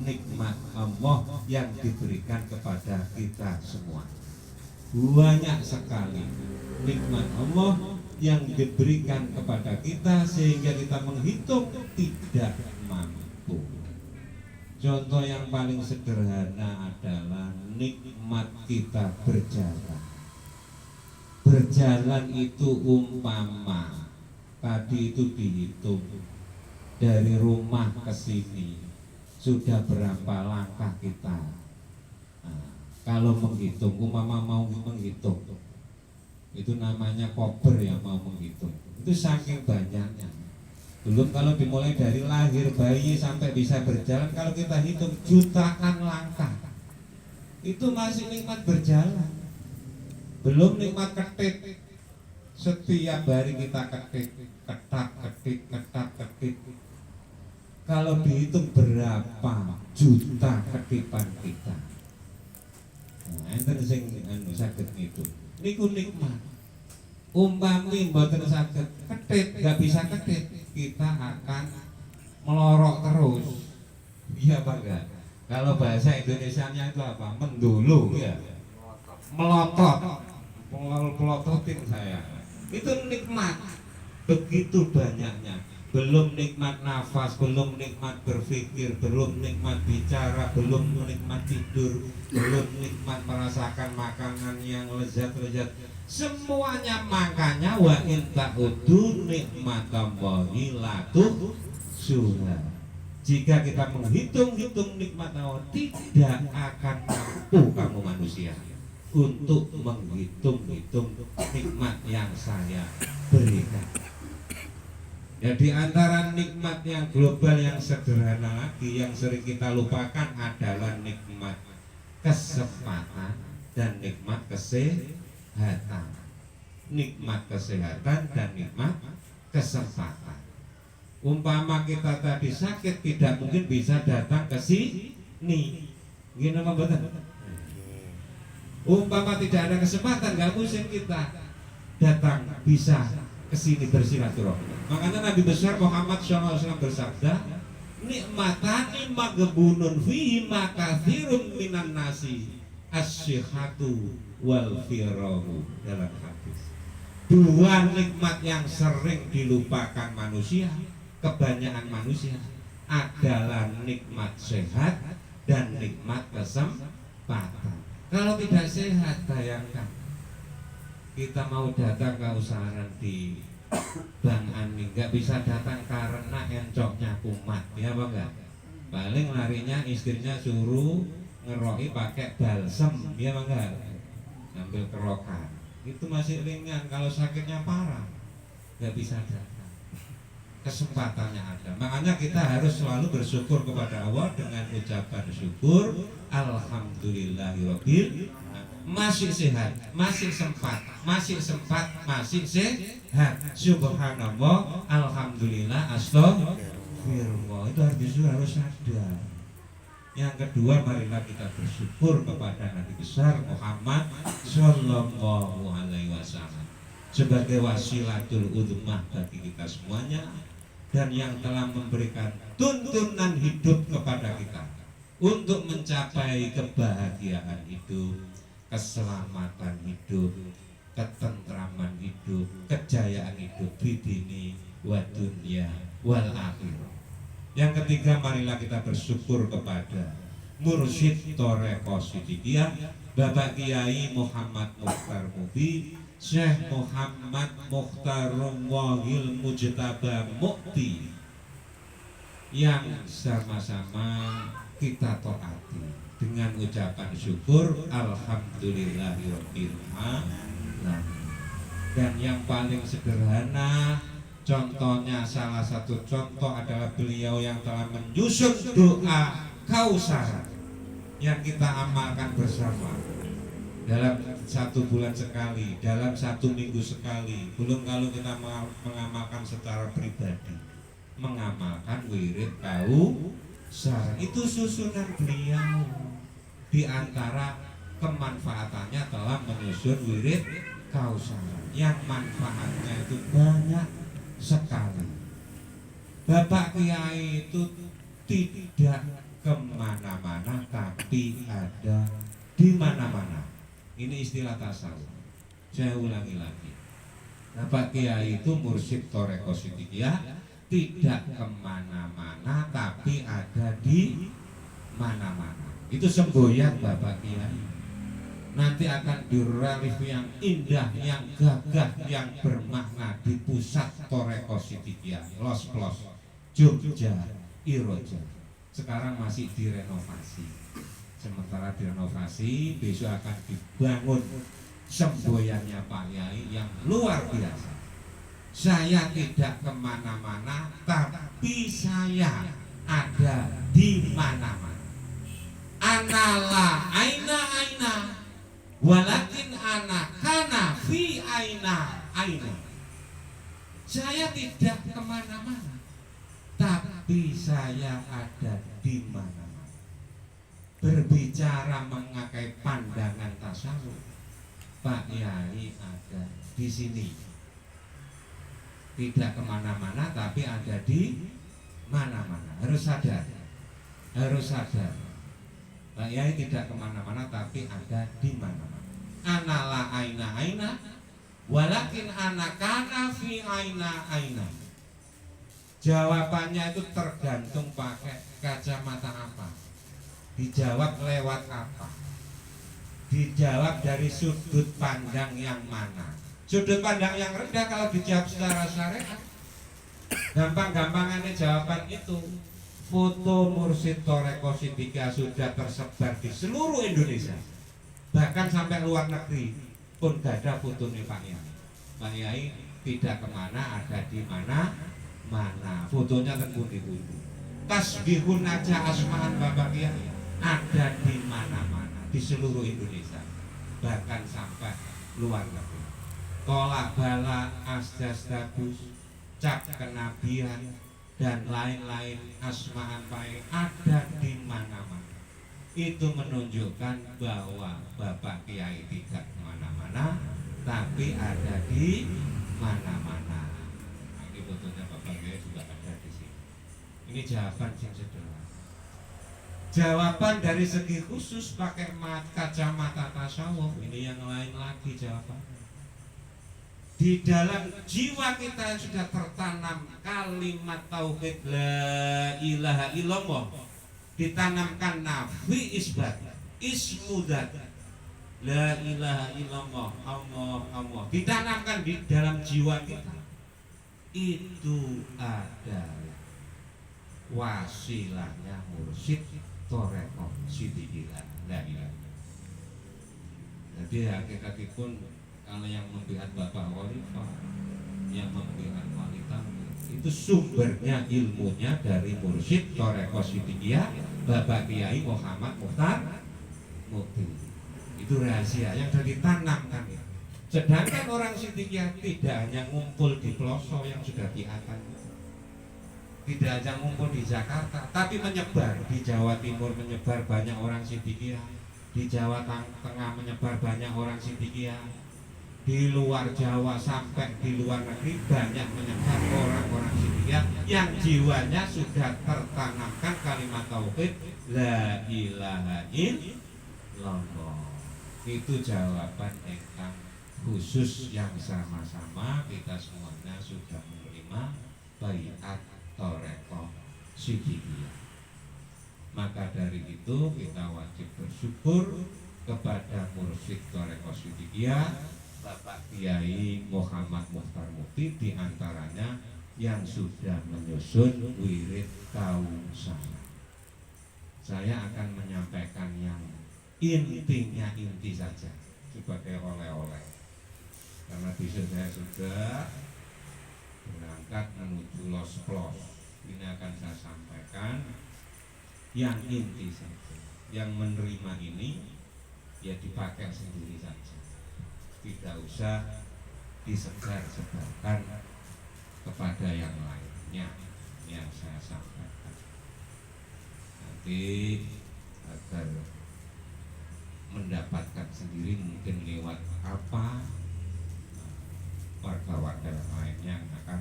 nikmat Allah yang diberikan kepada kita semua. Banyak sekali nikmat Allah yang diberikan kepada kita sehingga kita menghitung tidak mampu. Contoh yang paling sederhana adalah nikmat kita berjalan. Berjalan itu umpama tadi itu dihitung dari rumah ke sini sudah berapa langkah kita. Nah, kalau menghitung, umpama mau menghitung, itu namanya kober yang mau menghitung. Itu saking banyaknya. Belum kalau dimulai dari lahir bayi sampai bisa berjalan, kalau kita hitung jutaan langkah, itu masih nikmat berjalan. Belum nikmat ketik. Setiap hari kita ketik, ketak, ketik, ketak, ketik. Kalau dihitung berapa juta ketipan kita. Nah, enten sing saged itu. Niku nikmat. Umpami mboten saged ketik, nggak bisa ketik, kita akan melorok terus. Iya Pak enggak? Kalau bahasa Indonesianya itu apa? Mendulu ya. Melotot. Pelototin saya. Itu nikmat. Begitu banyaknya. Belum nikmat nafas, belum nikmat berpikir, belum nikmat bicara, belum nikmat tidur, belum nikmat merasakan makanan yang lezat-lezat. Semuanya, makanya wa in ta'udu nikmatallahi la tuhsuha. Jika kita menghitung-hitung nikmat Allah, tidak akan mampu kamu manusia untuk menghitung-hitung nikmat yang saya berikan. Ya, di antara nikmat yang global yang sederhana lagi yang sering kita lupakan adalah nikmat kesempatan dan nikmat kesehatan. Nikmat kesehatan dan nikmat kesempatan. Umpama kita tadi sakit, tidak mungkin bisa datang ke sini. Gini apa betul? Umpama tidak ada kesempatan, nggak mungkin kita datang bisa ke sini bersilaturahmi. Makanya Nabi besar Muhammad SAW bersabda, nikmatani maghbunun fihi makathirun minan nasi asyihatu wal firahu, dalam hadis. Dua nikmat yang sering dilupakan manusia, kebanyakan manusia, adalah nikmat sehat dan nikmat kesempatan. Kalau tidak sehat, bayangkan kita mau datang ke usaha di Bang Ani, nggak bisa datang karena encoknya kumat, ya apa enggak? Paling larinya istrinya suruh ngeroki pakai balsem, ya apa enggak? Ambil kerokan, itu masih ringan. Kalau sakitnya parah, nggak bisa datang. Kesempatannya ada, makanya kita harus selalu bersyukur kepada Allah dengan ucapan syukur, alhamdulillahirobbil. Masih sehat, masih sempat, masih sehat. Subhanallah, alhamdulillah, astagfirullah. Itu harus sadar. Yang kedua, marilah kita bersyukur kepada Nabi besar Muhammad Sallallahu Alaihi Wasallam sebagai wasilatul udhmah bagi kita semuanya, dan yang telah memberikan tuntunan hidup kepada kita untuk mencapai kebahagiaan hidup, keselamatan hidup, ketentraman hidup, kejayaan hidup di dini wa dunya wal akhirah. Yang ketiga, marilah kita bersyukur kepada Mursyid Thariqah Siddiqiyah Bapak Kiai Muhammad Mukhtar Mubi, Syekh Muhammad Mukhtar Wahil Mujtaba Mukti, yang sama-sama kita taati dengan ucapan syukur alhamdulillahirabbil alamin. Dan yang paling sederhana, contohnya, salah satu contoh adalah beliau yang telah menyusun doa Kausar yang kita amalkan bersama dalam 1 bulan sekali, dalam 1 minggu sekali. Belum kalau kita mengamalkan secara pribadi, mengamalkan wirid Kausar. Itu susunan beliau. Di antara kemanfaatannya telah menyusun wirid Kausar yang manfaatnya itu banyak sekali. Bapak Kiai itu tidak kemana-mana tapi ada di mana-mana. Ini istilah tasawuf. Saya ulangi lagi. Nah, Pak Kiai itu mursyid Thoreko Sidikiyah, tidak kemana-mana tapi ada di mana-mana. Itu semboyan Bapak Kiai. Nanti akan direlief yang indah, yang gagah, yang bermakna di pusat Thoreko Sidikiyah, Los Plos, Jogja, Iroja. Sekarang masih direnovasi. Sementara direnovasi, besok akan dibangun semboyannya Pak Yai yang luar biasa. Saya tidak kemana-mana, tapi saya ada di mana-mana. Anala aina, walakin ana kana fi aina. Saya tidak kemana-mana, tapi saya ada di mana-mana. Berbicara mengakai pandangan tasawuf, Pak Yai ada di sini. Tidak kemana-mana, tapi ada di mana-mana. Harus sadar, harus sadar. Pak Yai tidak kemana-mana, tapi ada di mana-mana. Anala aina, walakin anakana fi aina. Jawabannya itu tergantung pakai kacamata apa, dijawab lewat apa, dijawab dari sudut pandang yang mana. Sudut pandang yang rendah kalau dijawab secara syariat, gampang-gampangannya jawaban itu. Foto mursyid Thoreko Sidikiyah sudah tersebar di seluruh Indonesia, bahkan sampai luar negeri pun gak ada fotonya Pak Yai. Pak Yai tidak kemana, ada di mana-mana. Fotonya terpundi-pundi. Tasbihun aja asmaan Bapak Yai ada di mana-mana di seluruh Indonesia, bahkan sampai luar negeri. Kolak bala asdastabus, cap kenabian, dan lain-lain asmaan baik ada di mana-mana. Itu menunjukkan bahwa Bapak Kiai tidak kemana-mana, tapi ada di mana-mana. Ini fotonya Bapak Kiai juga ada di sini. Ini jawaban yang sederhana. Jawaban dari segi khusus pakai kacamata tasawuf, ini yang lain lagi jawabannya. Di dalam jiwa kita yang sudah tertanam kalimat tauhid la ilaha illallah, ditanamkan nafi isbat, ismudat, la ilaha illallah, Allah, ditanamkan di dalam jiwa kita. Itu adalah wasilahnya mursyid Thoreko Sidikiyah. Jadi hakikatipun kalau yang membihat Bapak Khalifah, yang membihat wanita, itu sumbernya ilmunya dari mursyid Thoreko Sidikiyah Bapak Kiai Muhammad Mukhtar Mukti. Itu rahasia yang sudah ditanamkan. Sedangkan orang Sidikiyah tidak hanya ngumpul di pelosok yang sudah di atas, tidak hanya ngumpul di Jakarta, tapi menyebar di Jawa Timur, menyebar banyak orang Sidikiyah, di Jawa Tengah menyebar banyak orang Sidikiyah, di luar Jawa sampai di luar negeri banyak menyebar orang-orang Sidikiyah yang jiwanya sudah tertanamkan kalimat tauhid la ilaha illallah. Itu jawaban yang khusus yang sama-sama kita semuanya sudah menerima baiat Thoreko Sidikiyah. Maka dari itu kita wajib bersyukur kepada mursyid Thoreko Sidikiyah Bapak Kiai Muhammad Mukhtar Mukti, diantaranya yang sudah menyusun wirid Kautsar. Saya akan menyampaikan yang intinya inti saja sebagai oleh-oleh, karena besok saya sudah berangkat menuju Los Plos. Ini akan saya sampaikan yang inti saja. Yang menerima ini ya dipakai sendiri saja, tidak usah disebar-sebarkan kepada yang lainnya. Yang saya sampaikan nanti agar mendapatkan sendiri, mungkin lewat apa warga-warga yang lainnya akan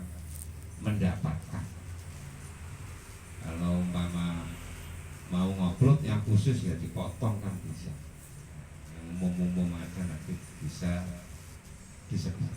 mendapatkan. Kalau umpama mau khusus ya dipotong kan bisa, yang umum-umum aja nanti bisa disebut.